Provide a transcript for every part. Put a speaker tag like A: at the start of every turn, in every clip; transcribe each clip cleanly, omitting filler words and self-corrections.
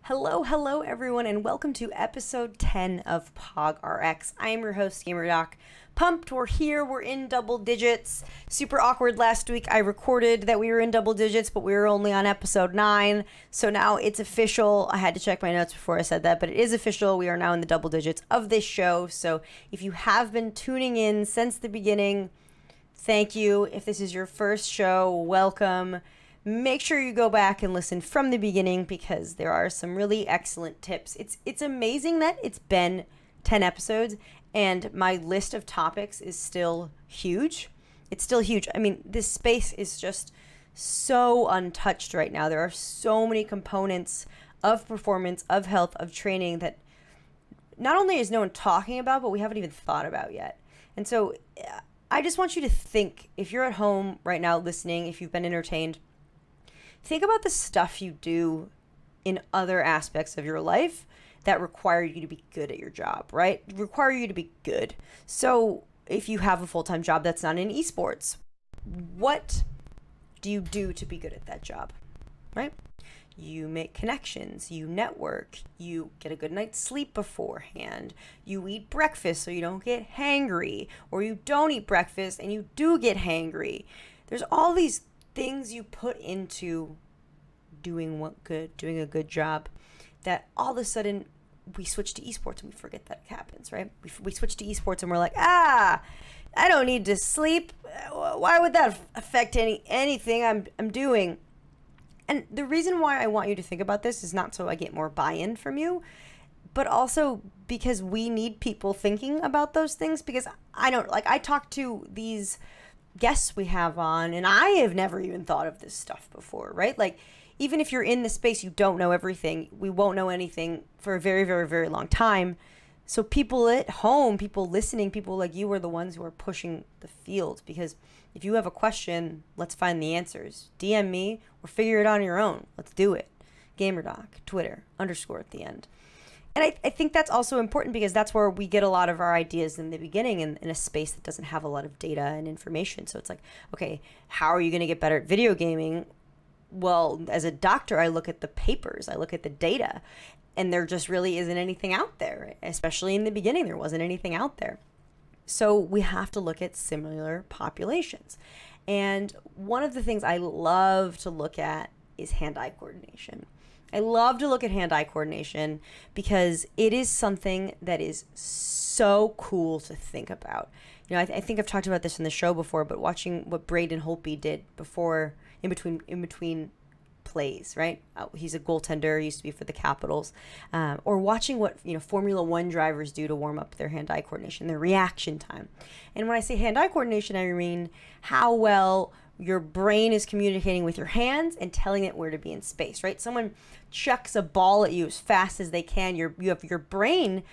A: Hello everyone, and welcome to episode 10 of PogRx. I am your host, GamerDoc. Pumped, we're here, we're in double digits. Super awkward last week. I recorded that we were in double digits, but we were only on episode 9. So now it's official. I had to check my notes before I said that, but it is official. We are now in the double digits of this show. So if you have been tuning in since the beginning, thank you. If this is your first show, welcome. Make sure you go back and listen from the beginning because there are some really excellent tips. It's amazing that it's been 10 episodes and my list of topics is still huge. It's still huge. I mean, this space is just so untouched right now. There are so many components of performance, of health, of training that not only is no one talking about, but we haven't even thought about yet. And so I just want you to think, if you're at home right now listening, if you've been entertained, think about the stuff you do in other aspects of your life that require you to be good at your job, right? Require you to be good. So if you have a full-time job that's not in esports, what do you do to be good at that job, right? You make connections, you network, you get a good night's sleep beforehand, you eat breakfast so you don't get hangry, or you don't eat breakfast and you do get hangry. There's all these things you put into doing a good job that all of a sudden we switch to esports and we forget that it happens, right? We switch to esports and we're like, I don't need to sleep. Why would that affect anything I'm doing? And the reason why I want you to think about this is not so I get more buy-in from you, but also because we need people thinking about those things, because I talk to these guests we have on and I have never even thought of this stuff before, right? Like, even if you're in the space, you don't know everything. We won't know anything for a very, very, very long time. So people at home, people listening, people like you are the ones who are pushing the field, because if you have a question, let's find the answers. DM me or figure it out on your own. Let's do it. GamerDoc, Twitter, _ at the end. And I think that's also important because that's where we get a lot of our ideas in the beginning, in a space that doesn't have a lot of data and information. So it's like, okay, how are you going to get better at video gaming? Well, as a doctor, I look at the papers, I look at the data, and there just really isn't anything out there. Especially in the beginning, there wasn't anything out there. So we have to look at similar populations. And one of the things I love to look at is hand-eye coordination. I love to look at hand-eye coordination because it is something that is so cool to think about. You know, I think I've talked about this in the show before, but watching what Braden Holtby did before, in between plays, right? He's a goaltender, used to be for the Capitals, or watching what Formula One drivers do to warm up their hand-eye coordination, their reaction time. And when I say hand-eye coordination, I mean how well your brain is communicating with your hands and telling it where to be in space, right? Someone chucks a ball at you as fast as they can. Your brain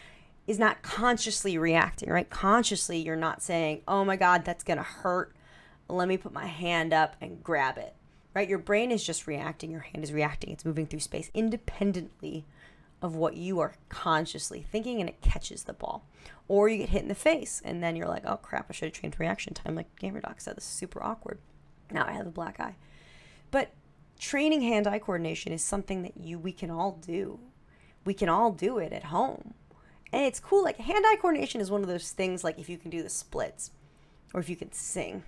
A: is not consciously reacting, right? Consciously, you're not saying, oh my God, that's gonna hurt. Let me put my hand up and grab it, right? Your brain is just reacting. Your hand is reacting. It's moving through space independently of what you are consciously thinking, and it catches the ball. Or you get hit in the face and then you're like, oh crap, I should have trained reaction time like GamerDoc said. This is super awkward. Now I have a black eye. But training hand-eye coordination is something that we can all do. We can all do it at home. And it's cool. Like, hand-eye coordination is one of those things, like if you can do the splits or if you can sing.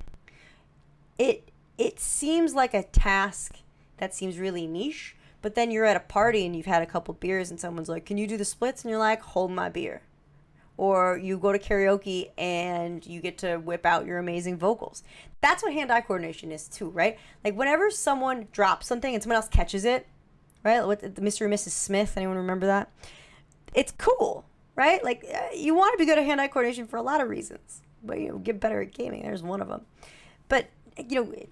A: It seems like a task that seems really niche, but then you're at a party and you've had a couple beers and someone's like, can you do the splits? And you're like, hold my beer. Or you go to karaoke and you get to whip out your amazing vocals. That's what hand-eye coordination is too, right? Like, whenever someone drops something and someone else catches it, right? What the Mr. and Mrs. Smith, anyone remember that? It's cool, right? Like, you want to be good at hand-eye coordination for a lot of reasons, but get better at gaming. There's one of them. But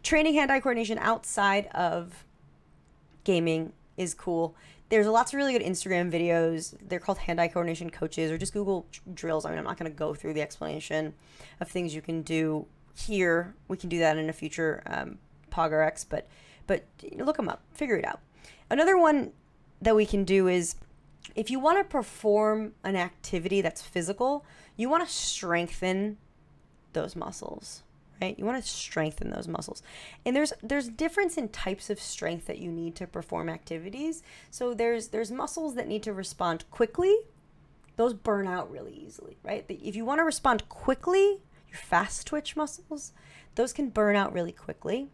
A: training hand-eye coordination outside of gaming is cool. There's lots of really good Instagram videos. They're called hand-eye coordination coaches, or just Google drills. I mean, I'm not going to go through the explanation of things you can do here. We can do that in a future PogRx, but look them up, figure it out. Another one that we can do is, if you want to perform an activity that's physical, you want to strengthen those muscles, right? You want to strengthen those muscles. And there's difference in types of strength that you need to perform activities. So there's muscles that need to respond quickly. Those burn out really easily, right? If you want to respond quickly, your fast twitch muscles, those can burn out really quickly.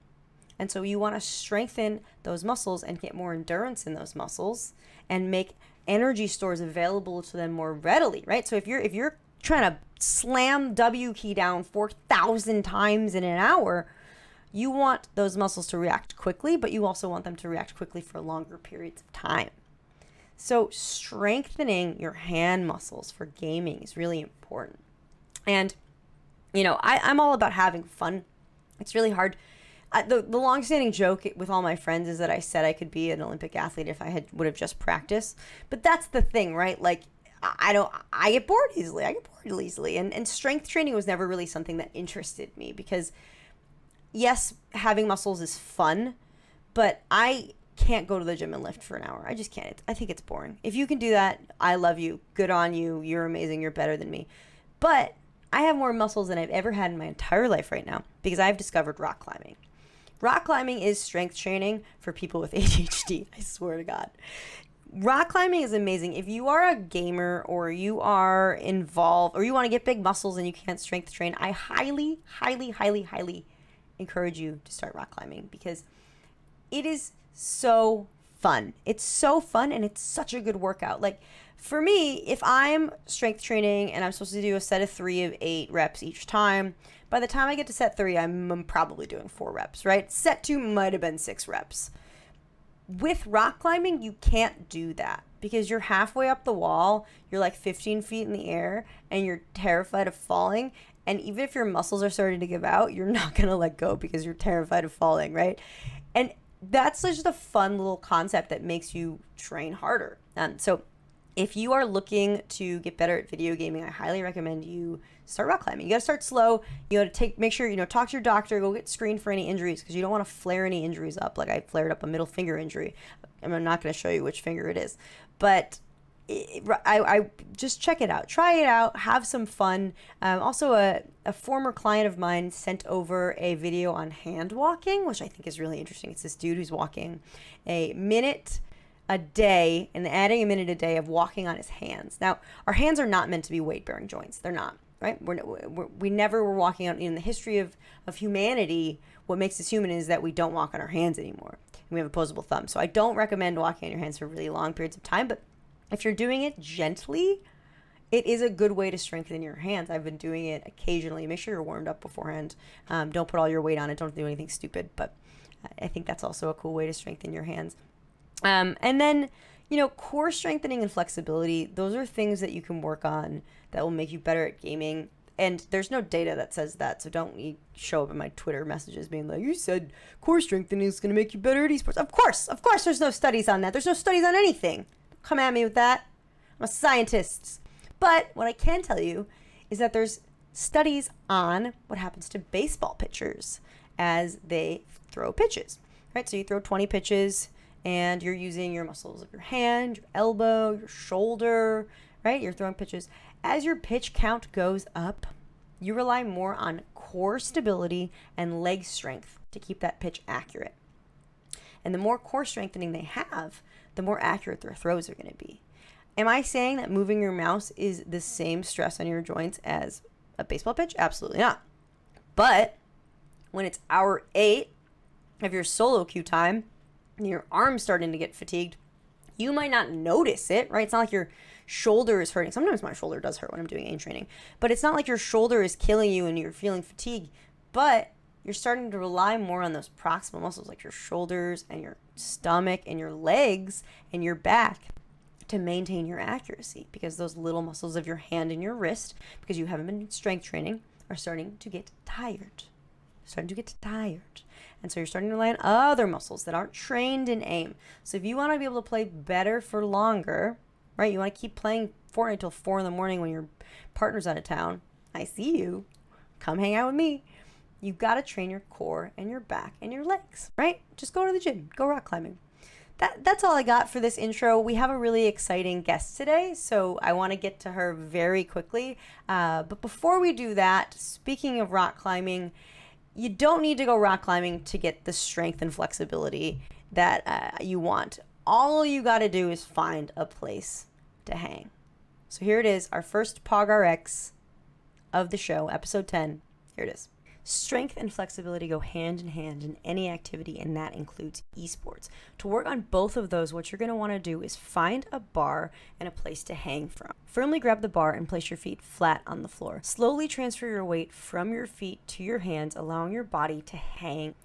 A: And so you want to strengthen those muscles and get more endurance in those muscles and make energy stores available to them more readily, right? So if you're trying to slam W key down 4,000 times in an hour, you want those muscles to react quickly, but you also want them to react quickly for longer periods of time. So strengthening your hand muscles for gaming is really important. And, you know, I'm all about having fun. It's really hard. The long-standing joke with all my friends is that I said I could be an Olympic athlete if I would have just practiced. But that's the thing, right? Like, I get bored easily. And strength training was never really something that interested me because, yes, having muscles is fun, but I can't go to the gym and lift for an hour. I just can't. I think it's boring. If you can do that, I love you. Good on you. You're amazing. You're better than me. But I have more muscles than I've ever had in my entire life right now because I've discovered rock climbing. Rock climbing is strength training for people with ADHD. I swear to God. Rock climbing is amazing. If you are a gamer or you are involved or you want to get big muscles and you can't strength train, I highly, highly, highly, highly encourage you to start rock climbing because it is so fun. It's so fun and it's such a good workout. Like for me, if I'm strength training and I'm supposed to do a set of 3 of 8 reps each time, by the time I get to set 3, I'm probably doing 4 reps, right? Set 2 might have been 6 reps. With rock climbing, you can't do that because you're halfway up the wall, you're like 15 feet in the air, and you're terrified of falling. And even if your muscles are starting to give out, you're not going to let go because you're terrified of falling, right? And that's just a fun little concept that makes you train harder. So if you are looking to get better at video gaming, I highly recommend you start rock climbing. You got to start slow. You got to make sure, talk to your doctor, go get screened for any injuries because you don't want to flare any injuries up. Like I flared up a middle finger injury. I'm not going to show you which finger it is, but I just check it out, try it out, have some fun. Also, a former client of mine sent over a video on hand walking, which I think is really interesting. It's this dude who's walking a minute a day and adding a minute a day of walking on his hands. Now, our hands are not meant to be weight-bearing joints. They're not, right? We never were walking on, in the history of humanity, what makes us human is that we don't walk on our hands anymore. And we have opposable thumbs. So I don't recommend walking on your hands for really long periods of time, but if you're doing it gently, it is a good way to strengthen your hands. I've been doing it occasionally. Make sure you're warmed up beforehand. Don't put all your weight on it. Don't do anything stupid, but I think that's also a cool way to strengthen your hands. And then, core strengthening and flexibility, those are things that you can work on that will make you better at gaming. And there's no data that says that, so don't show up in my Twitter messages being like, you said core strengthening is going to make you better at esports. Of course, there's no studies on that. There's no studies on anything. Don't come at me with that. I'm a scientist. But what I can tell you is that there's studies on what happens to baseball pitchers as they throw pitches, right? So you throw 20 pitches, and you're using your muscles of your hand, your elbow, your shoulder, right? You're throwing pitches. As your pitch count goes up, you rely more on core stability and leg strength to keep that pitch accurate. And the more core strengthening they have, the more accurate their throws are going to be. Am I saying that moving your mouse is the same stress on your joints as a baseball pitch? Absolutely not. But when it's hour 8 of your solo queue time, and your arm's starting to get fatigued, you might not notice it, right? It's not like your shoulder is hurting. Sometimes my shoulder does hurt when I'm doing aim training, but it's not like your shoulder is killing you and you're feeling fatigue, but you're starting to rely more on those proximal muscles like your shoulders and your stomach and your legs and your back to maintain your accuracy because those little muscles of your hand and your wrist, because you haven't been strength training, are starting to get tired. And so you're starting to rely on other muscles that aren't trained in aim. So if you want to be able to play better for longer, right? You want to keep playing Fortnite till 4 in the morning when your partner's out of town. I see you. Come hang out with me. You've got to train your core and your back and your legs, right? Just go to the gym. Go rock climbing. That's all I got for this intro. We have a really exciting guest today, so I want to get to her very quickly. But before we do that, speaking of rock climbing, you don't need to go rock climbing to get the strength and flexibility that you want. All you got to do is find a place to hang. So here it is, our first PogRx of the show, episode 10. Here it is. Strength and flexibility go hand in hand in any activity, and that includes esports. To work on both of those, what you're going to want to do is find a bar and a place to hang from. Firmly grab the bar and place your feet flat on the floor. Slowly transfer your weight from your feet to your hands, allowing your body to hang.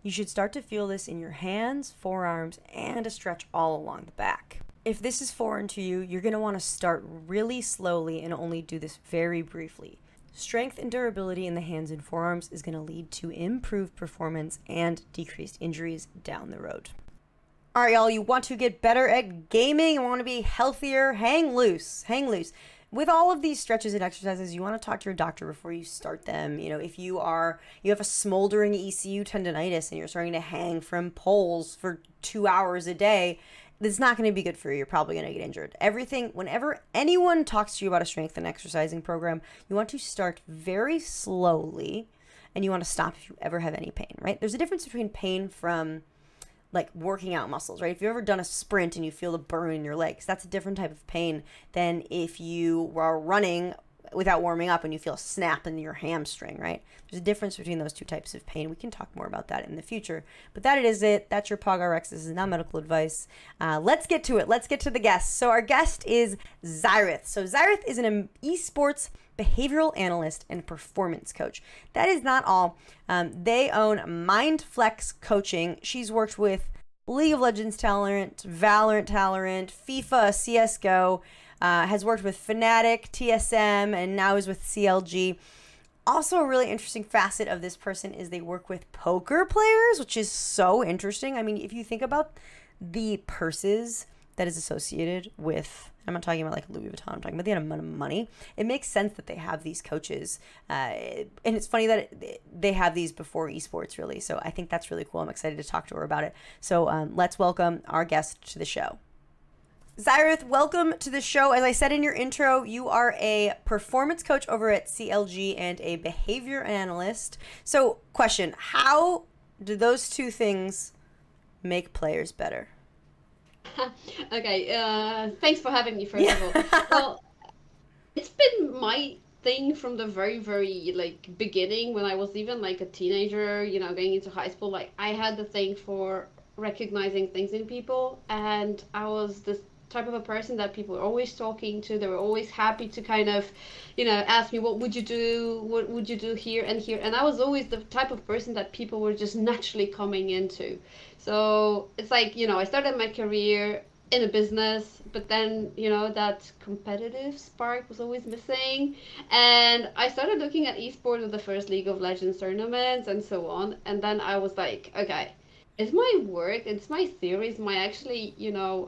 A: You should start to feel this in your hands, forearms, and a stretch all along the back. If this is foreign to you, you're going to want to start really slowly and only do this very briefly. Strength and durability in the hands and forearms is going to lead to improved performance and decreased injuries down the road. All right, y'all, you want to get better at gaming, you want to be healthier, hang loose, hang loose. With all of these stretches and exercises, you want to talk to your doctor before you start them. You know, if you have a smoldering ECU tendonitis and you're starting to hang from poles for 2 hours a day, it's not going to be good for you. You're probably going to get injured. Whenever anyone talks to you about a strength and exercising program, you want to start very slowly and you want to stop if you ever have any pain, right? There's a difference between pain from like working out muscles, right? If you've ever done a sprint and you feel the burn in your legs, that's a different type of pain than if you are running without warming up and you feel a snap in your hamstring, right? There's a difference between those two types of pain. We can talk more about that in the future. But that is it. That's your PogRx. This is not medical advice. Let's get to it. Let's get to the guest. So our guest is Zyrith. So Zyrith is an esports behavioral analyst and performance coach. That is not all. They own MindFlex Coaching. She's worked with League of Legends talent, Valorant talent, FIFA, CSGO, has worked with Fnatic, TSM, and now is with CLG. Also, a really interesting facet of this person is they work with poker players, which is so interesting. I mean, if you think about the purses that is associated with, I'm not talking about like Louis Vuitton, I'm talking about the amount of money. It makes sense that they have these coaches. And it's funny that they have these before esports, really. So I think that's really cool. I'm excited to talk to her about it. So let's welcome our guest to the show. Zyrith, welcome to the show. As I said in your intro, you are a performance coach over at CLG and a behavior analyst. So, question, how do those two things make players better?
B: Okay, thanks for having me, first of all. Well, it's been my thing from the very, very, beginning, when I was even, a teenager, going into high school. I had the thing for recognizing things in people, and I was this type of a person that people were always talking to. They were always happy to kind of, ask me, what would you do? What would you do here and here? And I was always the type of person that people were just naturally coming into. So it's I started my career in a business, but then, that competitive spark was always missing. And I started looking at esports with the first League of Legends tournaments and so on. And then I was like, okay, is my work, it's my theories, my actually,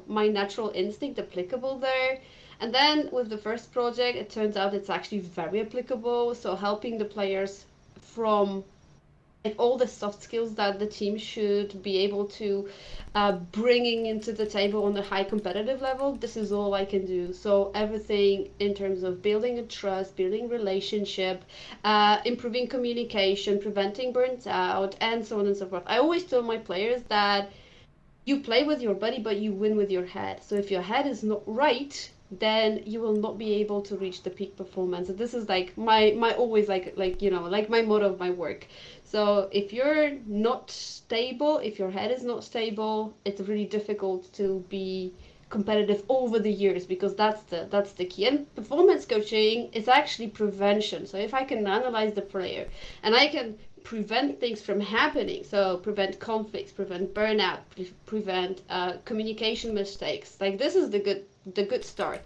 B: my natural instinct applicable there? And then with the first project, it turns out it's actually very applicable. So helping the players from all the soft skills that the team should be able to bringing into the table on a high competitive level, this is all I can do. So everything in terms of building a trust, building relationship, improving communication, preventing burnt out, and so on and so forth. I always tell my players that you play with your body, but you win with your head. So if your head is not right, then you will not be able to reach the peak performance. And this is my always my motto of my work. So if you're not stable, if your head is not stable, it's really difficult to be competitive over the years, because that's the key. And performance coaching is actually prevention. So if I can analyze the player and I can prevent things from happening, so prevent conflicts, prevent burnout, prevent communication mistakes, this is the good start.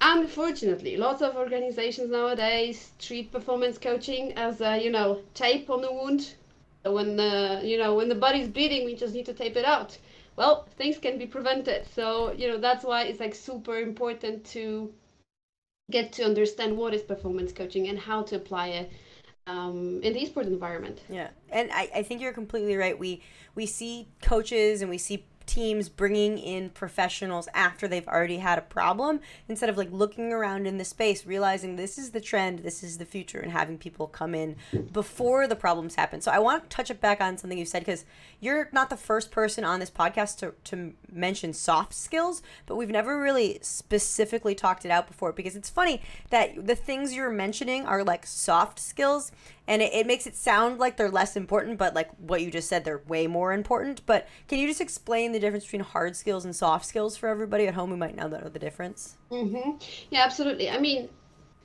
B: Unfortunately, lots of organizations nowadays treat performance coaching as tape on the wound. So when the body's bleeding, we just need to tape it out. Well, things can be prevented. So that's why it's super important to get to understand what is performance coaching and how to apply it in the esports environment.
A: Yeah, and I think you're completely right. We see coaches and we see teams bringing in professionals after they've already had a problem, instead of like looking around in the space, realizing this is the trend, this is the future, and having people come in before the problems happen. So I want to touch it back on something you said, because you're not the first person on this podcast to mention soft skills, but we've never really specifically talked it out before, because it's funny that the things you're mentioning are like soft skills, and it makes it sound like they're less important, but like what you just said, they're way more important. But can you just explain the difference between hard skills and soft skills for everybody at home who might not know the difference?
B: Yeah, absolutely. I mean,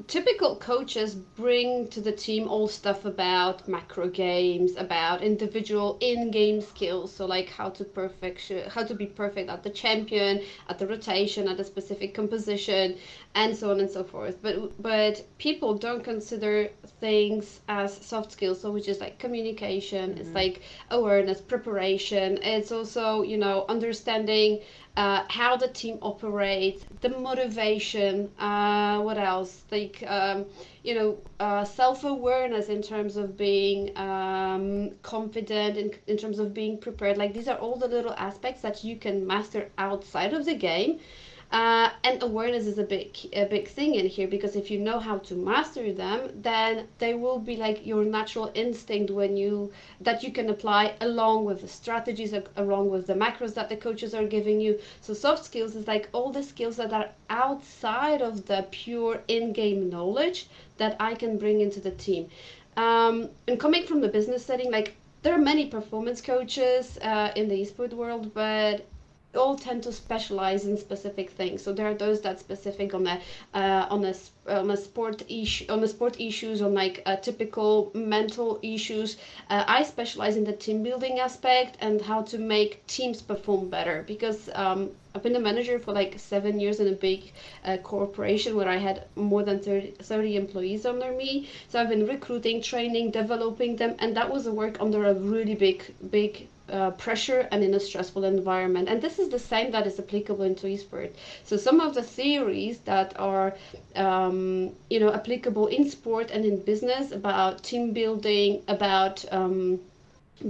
B: typical coaches bring to the team all stuff about macro games, about individual in-game skills, so like how to be perfect at the champion, at the rotation, at a specific composition, and so on and so forth. But people don't consider things as soft skills, so which is like communication, it's like awareness, preparation. It's also, understanding how the team operates, the motivation, what else? Like, self-awareness in terms of being confident, in terms of being prepared. Like, these are all the little aspects that you can master outside of the game. And awareness is a big thing in here, because if you know how to master them, then they will be like your natural instinct that you can apply along with the strategies, along with the macros that the coaches are giving you. So soft skills is like all the skills that are outside of the pure in-game knowledge that I can bring into the team. And coming from the business setting, like there are many performance coaches in the esport world, but all tend to specialize in specific things. So there are those that specific on the sport issues, on like typical mental issues. I specialize in the team building aspect and how to make teams perform better, because I've been a manager for like 7 years in a big corporation where I had more than 30 employees under me. So I've been recruiting, training, developing them, and that was a work under a really big pressure and in a stressful environment. And this is the same that is applicable into esport. So some of the theories that are applicable in sport and in business about team building, about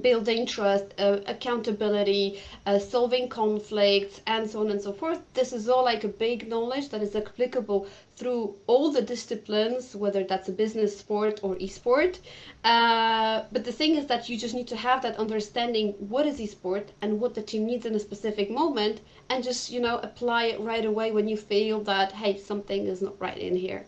B: building trust, accountability, solving conflicts, and so on and so forth. This is all like a big knowledge that is applicable through all the disciplines, whether that's a business, sport, or esport. But the thing is that you just need to have that understanding, what is esport and what the team needs in a specific moment, and just, apply it right away when you feel that, hey, something is not right in here.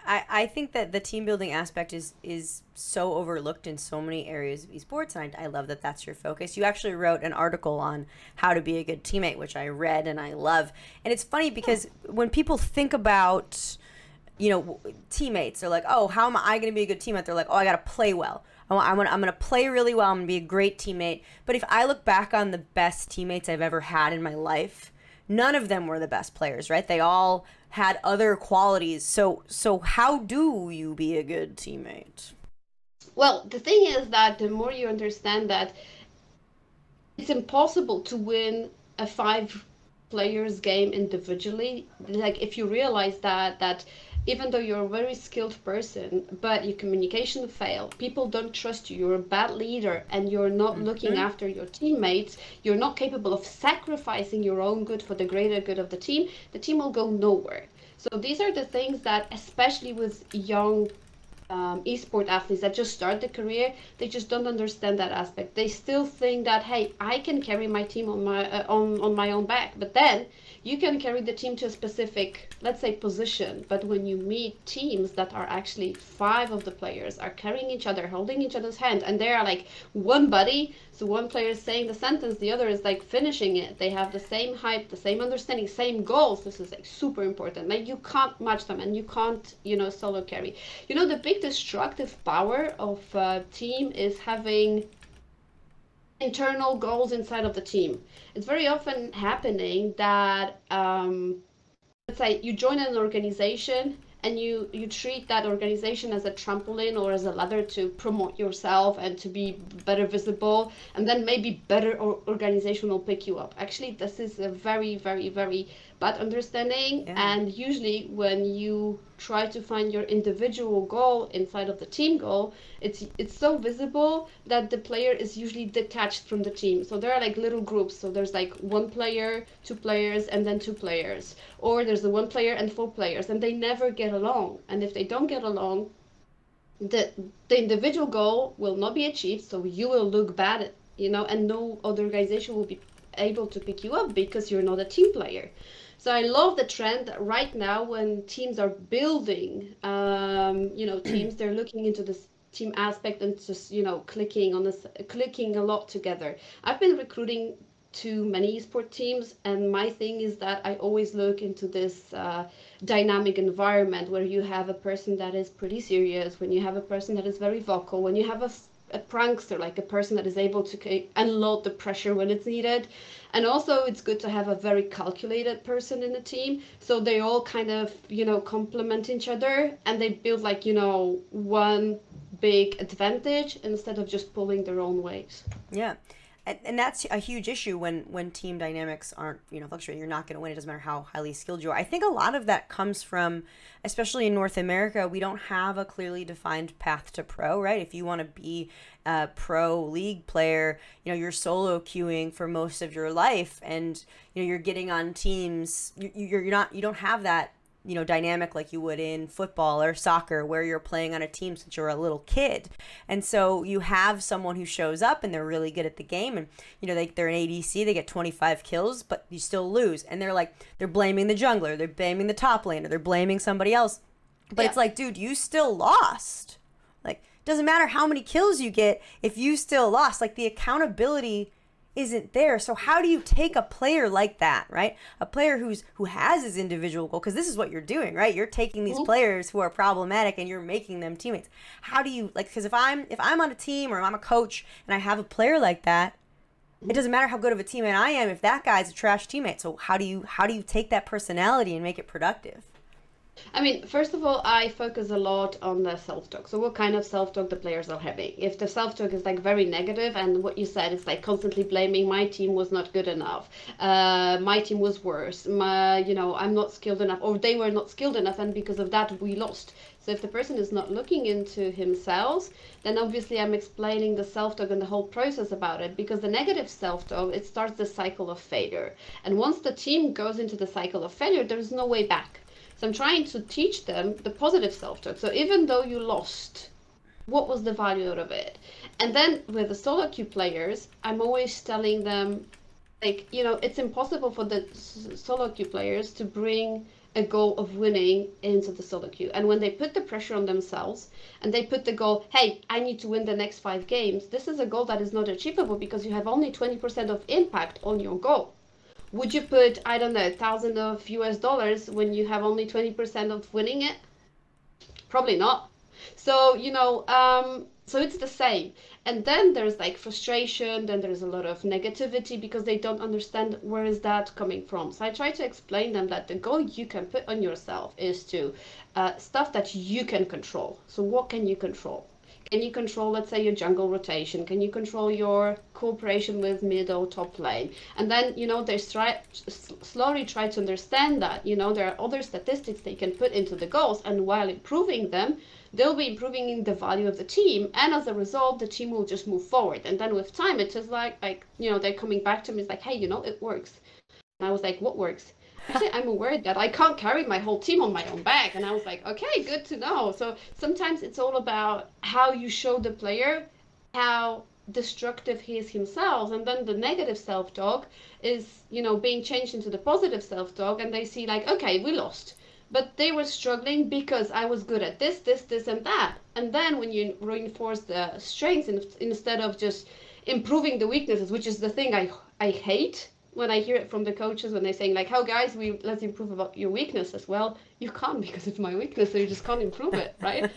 A: I think that the team building aspect is so overlooked in so many areas of esports, and I love that that's your focus. You actually wrote an article on how to be a good teammate, which I read and I love. And it's funny because when people think about, teammates, they're like, oh, how am I going to be a good teammate? They're like, oh, I got to play well. I'm going to play really well. I'm going to be a great teammate. But if I look back on the best teammates I've ever had in my life, none of them were the best players, right? They all had other qualities. So how do you be a good teammate?
B: Well, the thing is that the more you understand that it's impossible to win a 5 players game individually, like if you realize that even though you're a very skilled person, but your communication fail, people don't trust you, you're a bad leader, and you're not looking after your teammates, you're not capable of sacrificing your own good for the greater good of the team will go nowhere. So these are the things that, especially with young esport athletes that just start the career, they just don't understand that aspect. They still think that, hey, I can carry my team on my own back, but then you can carry the team to a specific, let's say, position. But when you meet teams that are actually 5 of the players are carrying each other, holding each other's hand, and they are like one buddy, so one player is saying the sentence, the other is like finishing it. They have the same hype, the same understanding, same goals. This is like super important. Like you can't match them, and you can't, solo carry. The big destructive power of a team is having internal goals inside of the team. It's very often happening that let's say you join an organization and you treat that organization as a trampoline or as a ladder to promote yourself and to be better visible, and then maybe better organization will pick you up. Actually, this is a very, very, very bad understanding.
A: Yeah.
B: And usually when you try to find your individual goal inside of the team goal, it's so visible that the player is usually detached from the team. So there are like little groups. So there's like one player, two players, and then two players. Or there's the one player and four players, and they never get along. And if they don't get along, the individual goal will not be achieved, so you will look bad, and no other organization will be able to pick you up because you're not a team player. So I love the trend that right now when teams are building, teams, they're looking into this team aspect and just, clicking a lot together. I've been recruiting to many esport teams, and my thing is that I always look into this dynamic environment where you have a person that is pretty serious, when you have a person that is very vocal, when you have a prankster, like a person that is able to unload the pressure when it's needed. And also it's good to have a very calculated person in the team, so they all kind of complement each other, and they build like one big advantage instead of just pulling their own weight.
A: Yeah. And that's a huge issue when team dynamics aren't, fluctuating. You're not going to win. It doesn't matter how highly skilled you are. I think a lot of that comes from, especially in North America, we don't have a clearly defined path to pro, right? If you want to be a pro league player, you're solo queuing for most of your life, and you're getting on teams. You don't have that dynamic like you would in football or soccer, where you're playing on a team since you're a little kid. And so you have someone who shows up and they're really good at the game, and they're an ADC, they get 25 kills, but you still lose, and they're blaming the jungler, they're blaming the top laner, they're blaming somebody else. But It's like, dude, you still lost. Like, doesn't matter how many kills you get if you still lost. Like, the accountability isn't there. So how do you take a player like that, right? A player who has his individual goal, because this is what you're doing, right? You're taking these players who are problematic and you're making them teammates. How do you, like, because if I'm on a team or I'm a coach and I have a player like that, it doesn't matter how good of a teammate I am if that guy's a trash teammate. So how do you take that personality and make it productive?
B: I mean, first of all, I focus a lot on the self-talk. So what kind of self-talk the players are having. If the self-talk is like very negative, and what you said is like constantly blaming, my team was not good enough, my team was worse, I'm not skilled enough, or they were not skilled enough, and because of that we lost. So if the person is not looking into himself, then obviously I'm explaining the self-talk and the whole process about it, because the negative self-talk, it starts the cycle of failure. And once the team goes into the cycle of failure, there's no way back. So I'm trying to teach them the positive self-talk. So even though you lost, what was the value out of it? And then with the solo queue players, I'm always telling them, like, it's impossible for the solo queue players to bring a goal of winning into the solo queue. And when they put the pressure on themselves and they put the goal, hey, I need to win the next 5 games, this is a goal that is not achievable because you have only 20% of impact on your goal. Would you put, I don't know, $1,000 of US when you have only 20% of winning it? Probably not. So, so it's the same. And then there's like frustration, then there's a lot of negativity because they don't understand where is that coming from. So I try to explain them that the goal you can put on yourself is to stuff that you can control. So what can you control? Can you control, let's say, your jungle rotation? Can you control your cooperation with mid or top lane? And then, they slowly try to understand that, there are other statistics they can put into the goals, and while improving them, they'll be improving the value of the team, and as a result, the team will just move forward. And then with time, it's just like they're coming back to me, it's like, hey, it works. And I was like, what works? Actually, I'm aware that I can't carry my whole team on my own back. And I was like, okay, good to know. So sometimes it's all about how you show the player how destructive he is himself. And then the negative self-talk is, being changed into the positive self-talk. And they see like, okay, we lost. But they were struggling because I was good at this, and that. And then when you reinforce the strengths instead of just improving the weaknesses, which is the thing I hate, when I hear it from the coaches when they're saying like, "Oh, guys, let's improve about your weaknesses." Well, you can't because it's my weakness, so you just can't improve it, right?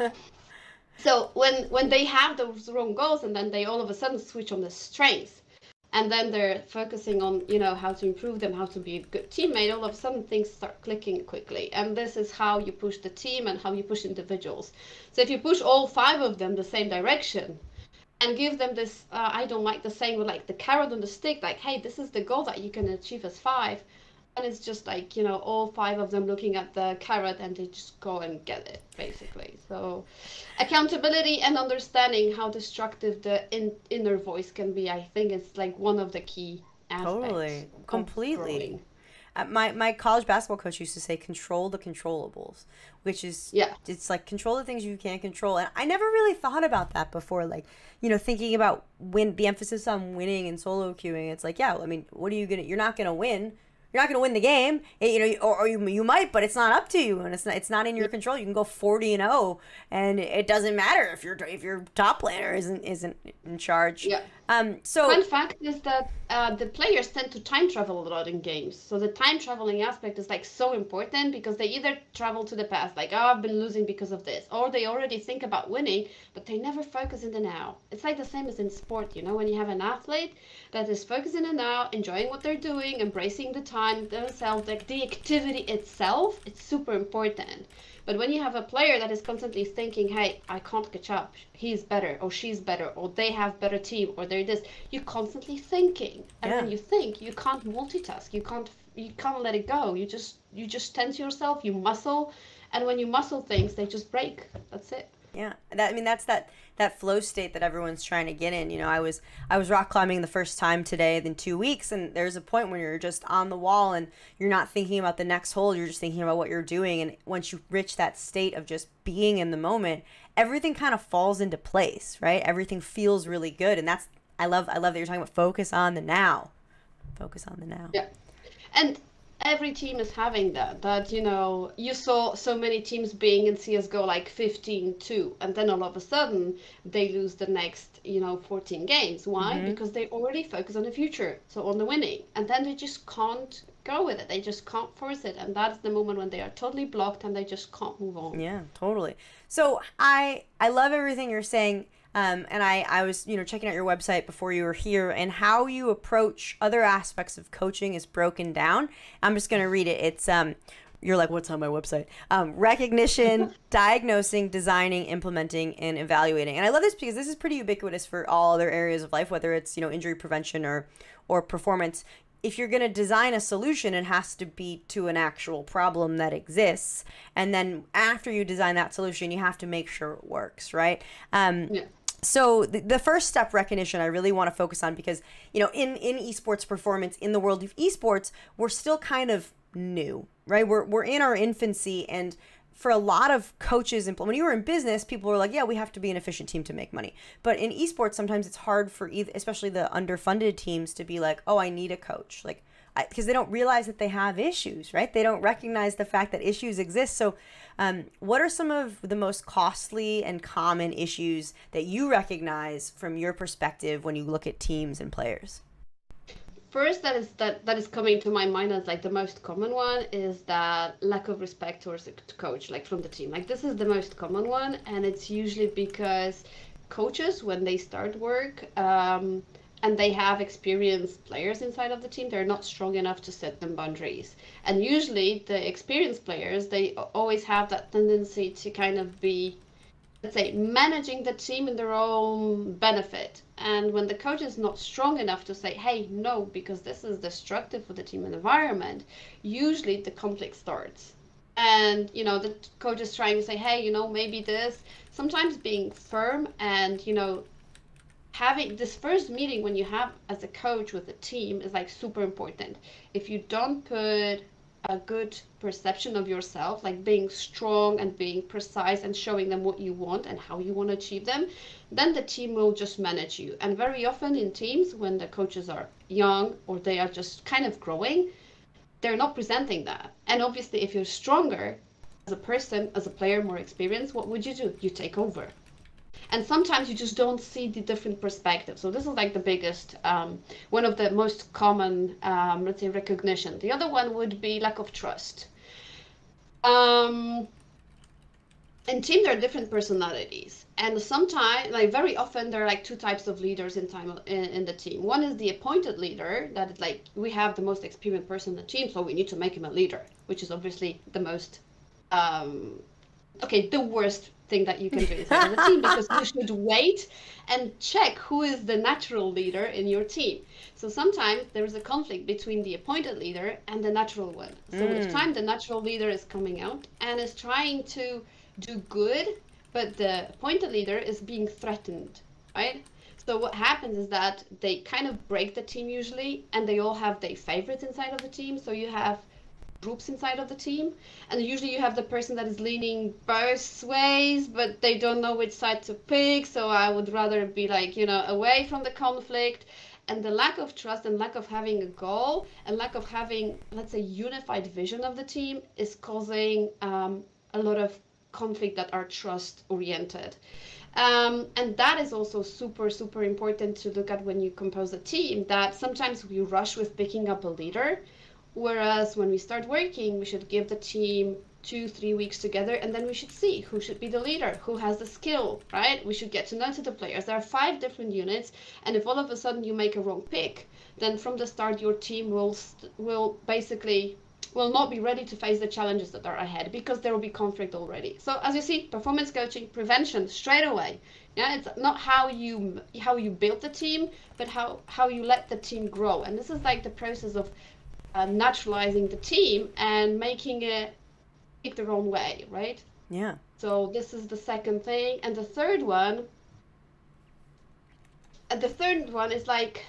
B: So when they have those wrong goals and then they all of a sudden switch on the strengths, and then they're focusing on how to improve them, how to be a good teammate, all of a sudden things start clicking quickly. And this is how you push the team and how you push individuals. So if you push all 5 of them the same direction, and give them this, I don't like the saying, with like the carrot on the stick, like, hey, this is the goal that you can achieve as 5. and it's just like, all five of them looking at the carrot and they just go and get it, basically. So accountability and understanding how destructive the inner voice can be, I think is like one of the key aspects
A: Totally.
B: of
A: Completely.
B: growing.
A: My college basketball coach used to say, control the controllables, which is,
B: Yeah.
A: it's like control the things you can't control. And I never really thought about that before. Like, thinking about the emphasis on winning and solo queuing. It's like, yeah, I mean, what are you going to, you're not going to win. You're not going to win the game, or you might, but it's not up to you, and it's not in your control. You can go 40-0, and it doesn't matter if your top laner isn't in charge.
B: Yeah.
A: So
B: Fun fact is that the players tend to time travel a lot in games. So the time traveling aspect is like so important because they either travel to the past, like, oh, I've been losing because of this, or they already think about winning, but they never focus in the now. It's like the same as in sport, when you have an athlete that is focusing in the now, enjoying what they're doing, embracing the time themselves, like the activity itself, it's super important. But when you have a player that is constantly thinking, hey, I can't catch up, he's better, or she's better, or they have better team, or they're this, you're constantly thinking. And
A: yeah.
B: when you think, you can't multitask, you can't let it go. You just tense yourself, you muscle, and when you muscle things, they just break. That's it.
A: Yeah, that's that flow state that everyone's trying to get in. I was rock climbing the first time today in 2 weeks, and there's a point when you're just on the wall and you're not thinking about the next hole. You're just thinking about what you're doing, and once you reach that state of just being in the moment, everything kind of falls into place, right? Everything feels really good, and I love that you're talking about focus on the now. Focus on the now.
B: Yeah. And every team is having that you saw so many teams being in CSGO like 15-2, and then all of a sudden they lose the next 14 games. Why? Because they already focus on the future, so on the winning, and then they just can't go with it. They just can't force it, and that's the moment when they are totally blocked and they just can't move on.
A: Yeah, totally. So I love everything you're saying. And I was, checking out your website before you were here, and how you approach other aspects of coaching is broken down. I'm just going to read it. It's, you're like, what's on my website? Recognition, diagnosing, designing, implementing, and evaluating. And I love this because this is pretty ubiquitous for all other areas of life, whether it's, injury prevention or performance. If you're going to design a solution, it has to be to an actual problem that exists. And then after you design that solution, you have to make sure it works, right?
B: Yeah.
A: So the first step, recognition, I really want to focus on because, in esports performance, in the world of esports, we're still kind of new, right? We're in our infancy, and for a lot of coaches, when you were in business, people were like, yeah, we have to be an efficient team to make money. But in esports, sometimes it's hard for especially the underfunded teams to be like, oh, I need a coach. Like, because they don't realize that they have issues, right? They don't recognize the fact that issues exist. So what are some of the most costly and common issues that you recognize from your perspective when you look at teams and players?
B: First, that is coming to my mind as like the most common one is that lack of respect towards the coach, like from the team. Like this is the most common one, and it's usually because coaches, when they start work, and they have experienced players inside of the team, they're not strong enough to set them boundaries. And usually the experienced players, they always have that tendency to kind of be, let's say, managing the team in their own benefit. And when the coach is not strong enough to say, hey, no, because this is destructive for the team and environment, usually the conflict starts. And, the coach is trying to say, hey, maybe this, sometimes being firm and, having this first meeting when you have as a coach with a team is like super important. If you don't put a good perception of yourself, like being strong and being precise and showing them what you want and how you want to achieve them, then the team will just manage you. And very often in teams, when the coaches are young or they are just kind of growing, they're not presenting that. And obviously, if you're stronger as a person, as a player, more experienced, what would you do? You take over. And sometimes you just don't see the different perspectives. So this is like the biggest, one of the most common, let's say, recognition. The other one would be lack of trust. In team, there are different personalities. And sometimes, like very often, there are like two types of leaders in the team. One is the appointed leader, that is like, we have the most experienced person in the team, so we need to make him a leader, which is obviously the most okay, the worst thing that you can do inside of the team, because you should wait and check who is the natural leader in your team. So sometimes there is a conflict between the appointed leader and the natural one. So if time the natural leader is coming out and is trying to do good, but the appointed leader is being threatened, right? So what happens is that they kind of break the team usually, and they all have their favorites inside of the team. So you have groups inside of the team, and usually you have the person that is leaning both ways, but they don't know which side to pick. So I would rather be like, you know, away from the conflict. And the lack of trust and lack of having a goal and lack of having, let's say, unified vision of the team is causing a lot of conflict that are trust oriented. And that is also super, super important to look at when you compose a team, that sometimes we rush with picking up a leader. Whereas when we start working, we should give the team 2-3 weeks together, and then we should see who should be the leader, who has the skill, right? We should get to know the players. There are 5 different units, and if all of a sudden you make a wrong pick, then from the start your team will basically will not be ready to face the challenges that are ahead, because there will be conflict already. So as you see, performance coaching, prevention straight away. Yeah, it's not how you build the team, but how you let the team grow. And this is like the process of naturalizing the team and making it take their own way, right?
A: Yeah.
B: So this is the second thing. And the third one is like,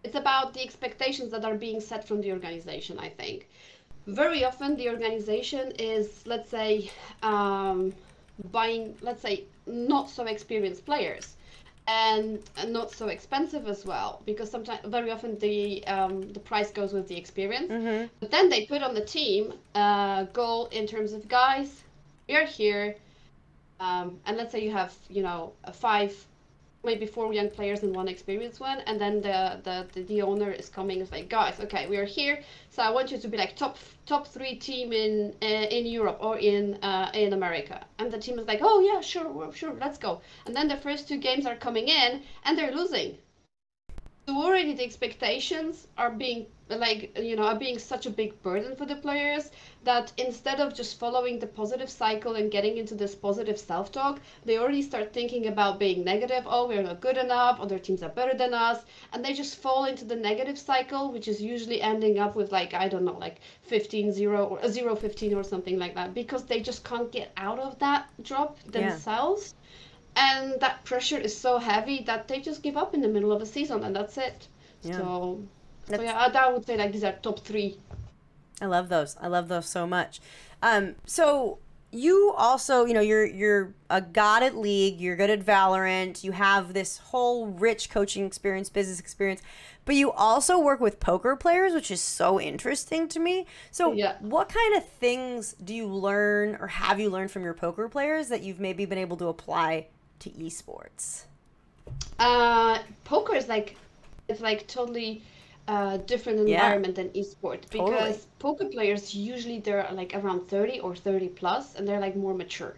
B: it's about the expectations that are being set from the organization, I think. Very often the organization is, let's say, buying, let's say, not so experienced players. And not so expensive as well, because sometimes, very often, the price goes with the experience. But then they put on the team goal in terms of, guys, we are here, and let's say you have, you know, 5, maybe 4 young players and 1 experienced one, and then the owner is coming, is like, guys, okay, we are here, so I want you to be like top 3 team in Europe or in America. And the team is like, oh yeah, sure, let's go. And then the first 2 games are coming in and they're losing. So already the expectations are being, like, you know, are being such a big burden for the players, that instead of just following the positive cycle and getting into this positive self-talk, they already start thinking about being negative. Oh, we're not good enough, other teams are better than us, and they just fall into the negative cycle, which is usually ending up with, like, I don't know, like 15-0 or 0-15 or something like that, because they just can't get out of that drop themselves. And that pressure is so heavy that they just give up in the middle of a season, and that's it. Yeah. So yeah, I would say, like, these are top 3.
A: I love those. I love those so much. So you also, you know, you're a god at League. You're good at Valorant. You have this whole rich coaching experience, business experience, but you also work with poker players, which is so interesting to me. So what kind of things do you learn, or have you learned from your poker players, that you've maybe been able to apply to esports?
B: Poker is like, it's like totally different environment than esports, because poker players usually, they're like around 30 or 30 plus, and they're like more mature.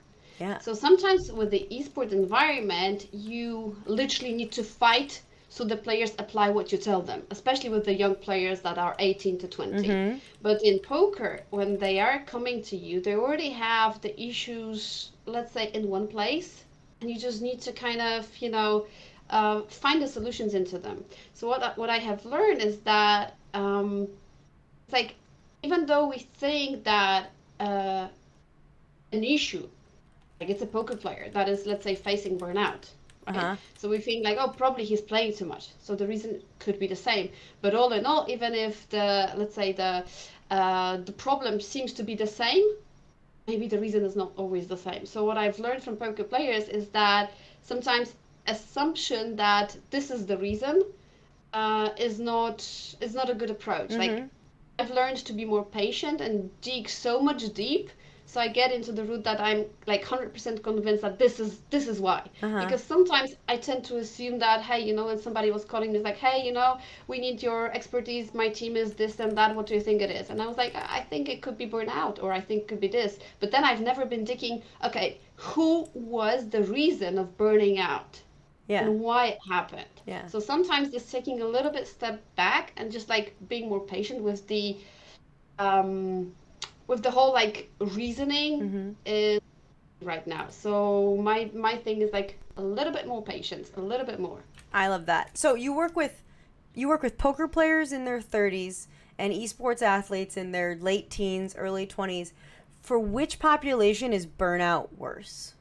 B: So sometimes with the esport environment, you literally need to fight, so the players apply what you tell them, especially with the young players that are 18 to 20. But in poker, when they are coming to you, they already have the issues, let's say, in one place, and you just need to kind of, you know, find the solutions into them. So what I have learned is that it's like, even though we think that an issue, like it's a poker player that is, let's say, facing burnout, right? So we think like, oh, probably he's playing too much, so the reason could be the same. But all in all, even if let's say the problem seems to be the same, maybe the reason is not always the same. So what I've learned from poker players is that sometimes assumption that this is the reason is not a good approach. Like, I've learned to be more patient and dig so much deep, so I get into the route that I'm like 100% convinced that this is why. Because sometimes I tend to assume that, hey, you know, when somebody was calling me, like, hey, you know, we need your expertise, my team is this and that, what do you think it is? And I was like, I think it could be burnout, or I think it could be this. But then I've never been digging, okay, who was the reason of burning out? And why it happened. So sometimes just taking a little bit step back and just like being more patient with the with the whole like reasoning is right now. So my thing is like a little bit more patience, a little bit more.
A: I love that. So you work with poker players in their 30s and esports athletes in their late teens, early 20s. For which population is burnout worse?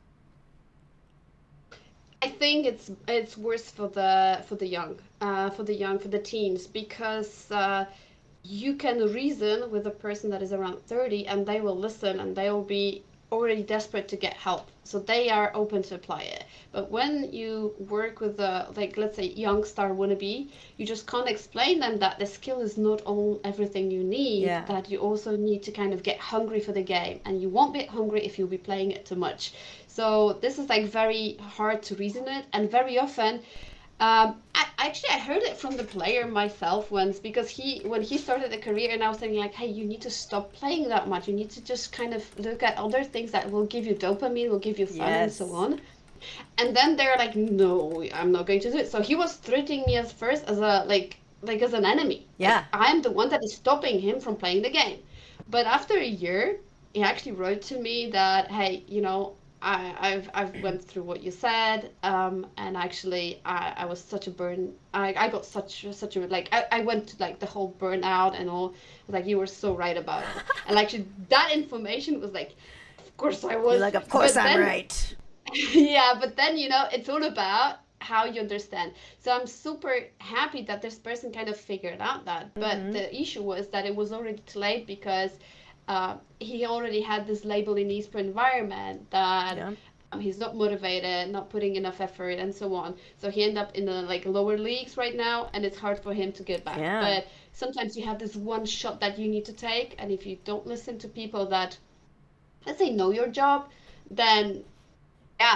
B: I think it's worse for the young, for the teens, because you can reason with a person that is around 30 and they will listen and they will be already desperate to get help, so they are open to apply it. But when you work with a, like, let's say young star wannabe, you just can't explain them that the skill is not all everything you need, that you also need to kind of get hungry for the game, and you won't be hungry if you'll be playing it too much. So this is like very hard to reason it, and very often I heard it from the player myself once, because when he started a career, and I was saying like, hey, you need to stop playing that much. You need to just kind of look at other things that will give you dopamine, will give you fun, and so on. And then they're like, no, I'm not going to do it. So he was treating me as first as a like as an enemy.
A: Yeah.
B: Like, I'm the one that is stopping him from playing the game. But after a year, he actually wrote to me that, hey, you know, I've went through what you said, and actually I was such a I got such a like I went to like the whole burnout and all. Like, you were so right about it. And actually that information was like, of course I was.
A: You're like, of course I'm right.
B: Yeah, but then, you know, it's all about how you understand. So I'm super happy that this person kind of figured out that. But the issue was that it was already too late, because he already had this label in esports environment that he's not motivated, not putting enough effort, and so on. So he ended up in the like lower leagues right now, and it's hard for him to get back. But sometimes you have this one shot that you need to take, and if you don't listen to people that, let's say, know your job, then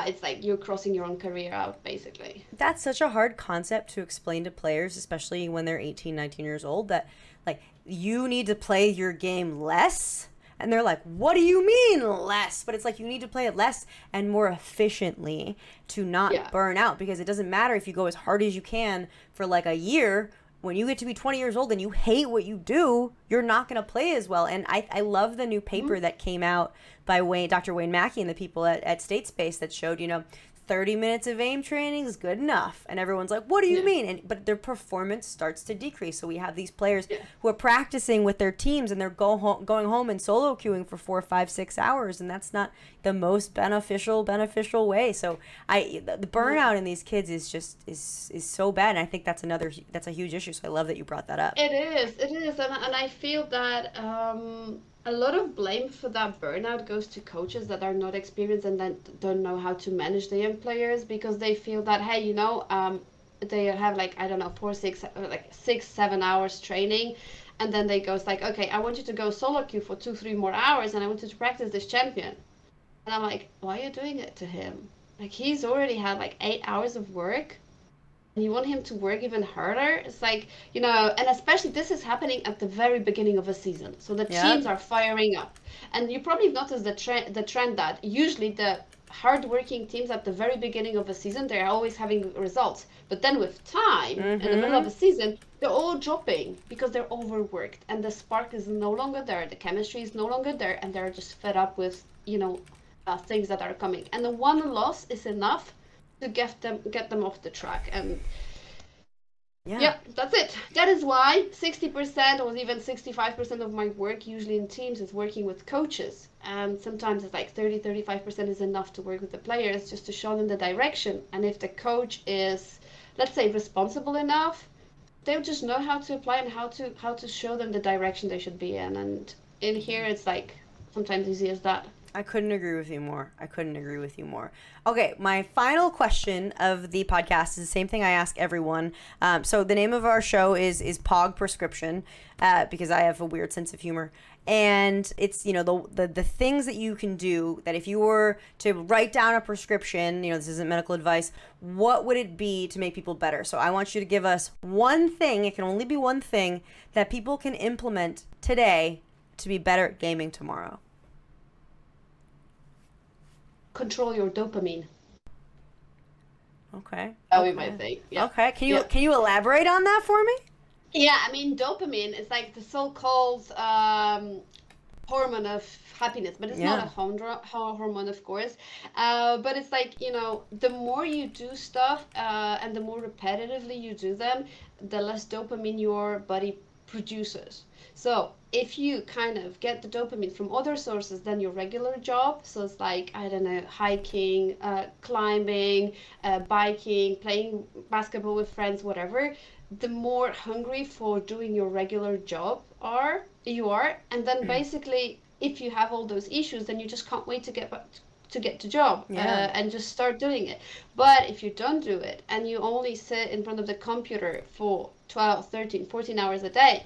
B: it's like you're crossing your own career out, basically.
A: That's such a hard concept to explain to players, especially when they're 18, 19 years old, that like, you need to play your game less. And they're like, what do you mean less? But it's like, you need to play it less and more efficiently to not burn out, because it doesn't matter if you go as hard as you can for like a year. When you get to be 20 years old and you hate what you do, you're not going to play as well. And I love the new paper that came out by Dr. Wayne Mackey and the people at State Space that showed, you know, 30 minutes of aim training is good enough. And everyone's like, what do you mean? But their performance starts to decrease. So we have these players who are practicing with their teams, and they're going home and solo queuing for 4, 5, 6 hours. And that's not the most beneficial way. So the burnout in these kids is just is so bad. And I think that's a huge issue. So I love that you brought that up.
B: It is. And I feel that a lot of blame for that burnout goes to coaches that are not experienced and then don't know how to manage the young players, because they feel that, hey, you know, they have like, I don't know, 6, 7 hours training, and then they go like, okay, I want you to go solo queue for 2, 3 more hours, and I want you to practice this champion. And I'm like, why are you doing it to him? Like, he's already had like 8 hours of work, and you want him to work even harder. It's like, you know, and especially this is happening at the very beginning of a season. So the teams are firing up. And you probably noticed the trend that usually the hardworking teams at the very beginning of a season, they're always having results. But then with time, in the middle of a season, they're all dropping because they're overworked. And the spark is no longer there. The chemistry is no longer there. And they're just fed up with, you know, things that are coming. And the one loss is enough to get them off the track. And that's it. That is why 60% or even 65% of my work usually in teams is working with coaches, and sometimes it's like 30-35% is enough to work with the players, just to show them the direction. And if the coach is, let's say, responsible enough, they'll just know how to apply and how to show them the direction they should be in. And in here it's like sometimes easy as that.
A: I couldn't agree with you more. Okay, my final question of the podcast is the same thing I ask everyone. So the name of our show is Pog Prescription, because I have a weird sense of humor. And it's, you know, the things that you can do that if you were to write down a prescription, you know, this isn't medical advice, what would it be to make people better? So I want you to give us one thing, it can only be one thing, that people can implement today to be better at gaming tomorrow.
B: Control your dopamine.
A: Okay.
B: That would be my thing. Yeah.
A: Okay. Can you elaborate on that for me?
B: Yeah, I mean, dopamine is like the so-called hormone of happiness, but it's not a hormone, of course. But it's like, you know, the more you do stuff and the more repetitively you do them, the less dopamine your body produces. So if you kind of get the dopamine from other sources than your regular job, so it's like, I don't know, hiking, climbing, biking, playing basketball with friends, whatever, the more hungry for doing your regular job you are, and then basically if you have all those issues, then you just can't wait to get back to get the job and just start doing it. But if you don't do it and you only sit in front of the computer for 12, 13, 14 hours a day,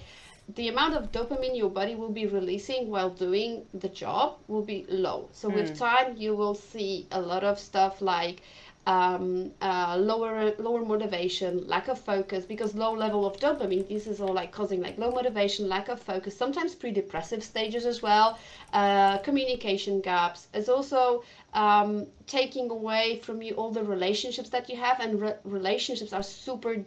B: the amount of dopamine your body will be releasing while doing the job will be low. So with time, you will see a lot of stuff like lower motivation, lack of focus, because low level of dopamine, this is all like causing like low motivation, lack of focus, sometimes pre-depressive stages as well, communication gaps. It's also taking away from you all the relationships that you have, and relationships are super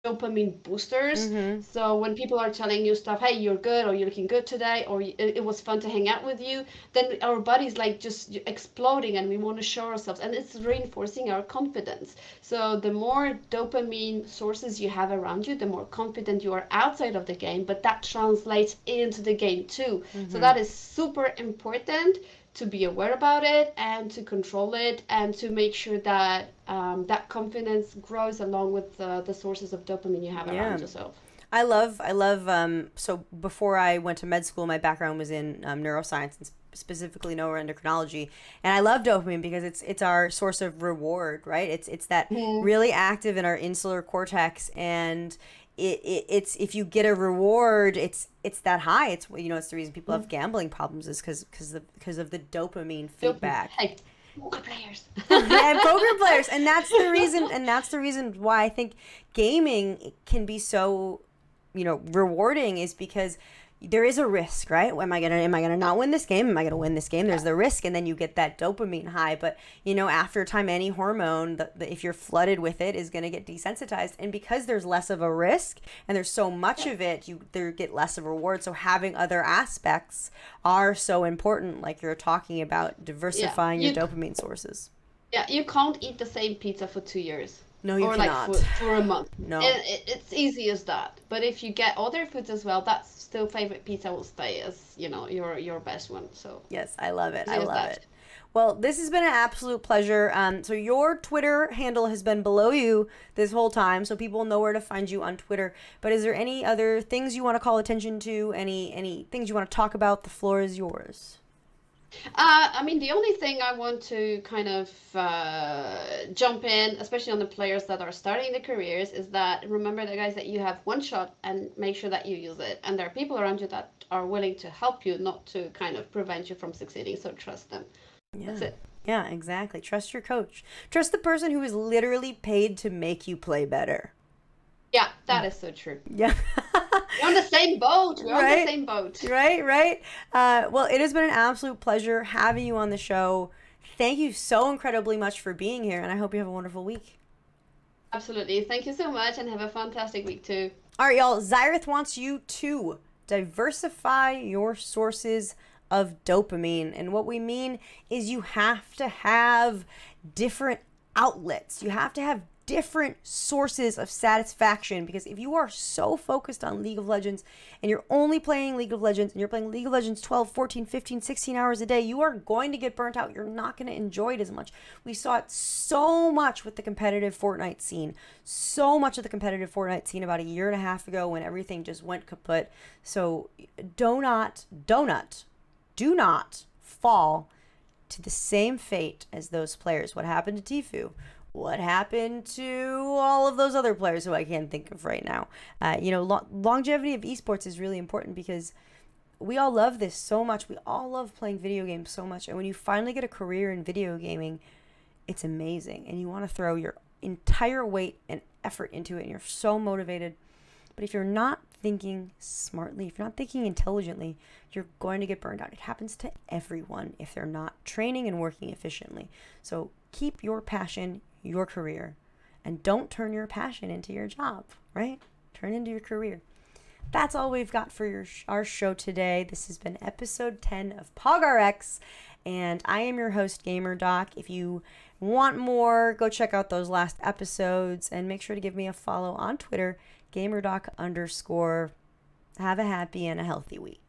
B: dopamine boosters. So when people are telling you stuff, hey, you're good, or you're looking good today, or it was fun to hang out with you, then our body's like just exploding and we want to show ourselves, and it's reinforcing our confidence. So the more dopamine sources you have around you, the more confident you are outside of the game, but that translates into the game too. So that is super important to be aware about it and to control it and to make sure that that confidence grows along with the sources of dopamine you have around yourself.
A: I love, so before I went to med school, my background was in neuroscience and specifically neuroendocrinology. And I love dopamine because it's our source of reward, right? It's that really active in our insular cortex, and it's if you get a reward, it's that high. It's, you know, it's the reason people have gambling problems, is because of the dopamine feedback.
B: Hey, poker players.
A: Yeah, poker players, and that's the reason why I think gaming can be so, you know, rewarding, is because there is a risk, right? Am I gonna not win this game? Am I gonna win this game? There's the risk, and then you get that dopamine high. But, you know, after a time, any hormone, if you're flooded with it, is gonna get desensitized. And because there's less of a risk and there's so much of it, you get less of a reward. So having other aspects are so important, like you're talking about diversifying your dopamine sources.
B: Yeah, you can't eat the same pizza for 2 years.
A: No, you cannot.
B: Like for a month.
A: No.
B: It's easy as that. But if you get other foods as well, that's still favorite pizza will stay as, you know, your best one. So
A: yes, I love it. I love it. Well, this has been an absolute pleasure. So your Twitter handle has been below you this whole time, so people know where to find you on Twitter. But is there any other things you want to call attention to? Any things you want to talk about? The floor is yours.
B: I mean, the only thing I want to kind of jump in, especially on the players that are starting their careers, is that remember, the guys, that you have one shot and make sure that you use it. And there are people around you that are willing to help you, not to kind of prevent you from succeeding. So trust them. Yeah. That's it.
A: Yeah, exactly. Trust your coach. Trust the person who is literally paid to make you play better.
B: Yeah, that is so true.
A: Yeah.
B: We're on the same boat. We're on the same boat.
A: Right. Well, it has been an absolute pleasure having you on the show. Thank you so incredibly much for being here, and I hope you have a wonderful week.
B: Absolutely. Thank you so much, and have a fantastic week too.
A: All right, y'all. Xyrath wants you to diversify your sources of dopamine. And what we mean is you have to have different outlets. You have to have different sources of satisfaction, because if you are so focused on League of Legends and you're only playing League of Legends and you're playing League of Legends 12, 14, 15, 16 hours a day, you are going to get burnt out. You're not going to enjoy it as much. We saw it so much with the competitive Fortnite scene. So much of the competitive Fortnite scene about a year and a half ago, when everything just went kaput. So do not fall to the same fate as those players. What happened to Tfue? What happened to all of those other players who I can't think of right now? You know, longevity of esports is really important, because we all love this so much. We all love playing video games so much. And when you finally get a career in video gaming, it's amazing. And you want to throw your entire weight and effort into it, and you're so motivated. But if you're not thinking smartly, if you're not thinking intelligently, you're going to get burned out. It happens to everyone if they're not training and working efficiently. So keep your passion your career, and don't turn your passion into your job, right? Turn into your career. That's all we've got for our show today. This has been episode 10 of PogRx, and I am your host, GamerDoc. If you want more, go check out those last episodes, and make sure to give me a follow on Twitter, GamerDoc_. Have a happy and a healthy week.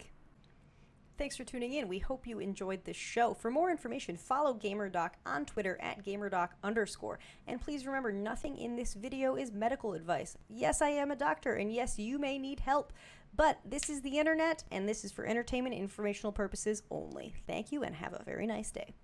A: Thanks for tuning in. We hope you enjoyed this show. For more information, follow GamerDoc on Twitter at GamerDoc_. And please remember, nothing in this video is medical advice. Yes, I am a doctor, and yes, you may need help. But this is the internet, and this is for entertainment and informational purposes only. Thank you, and have a very nice day.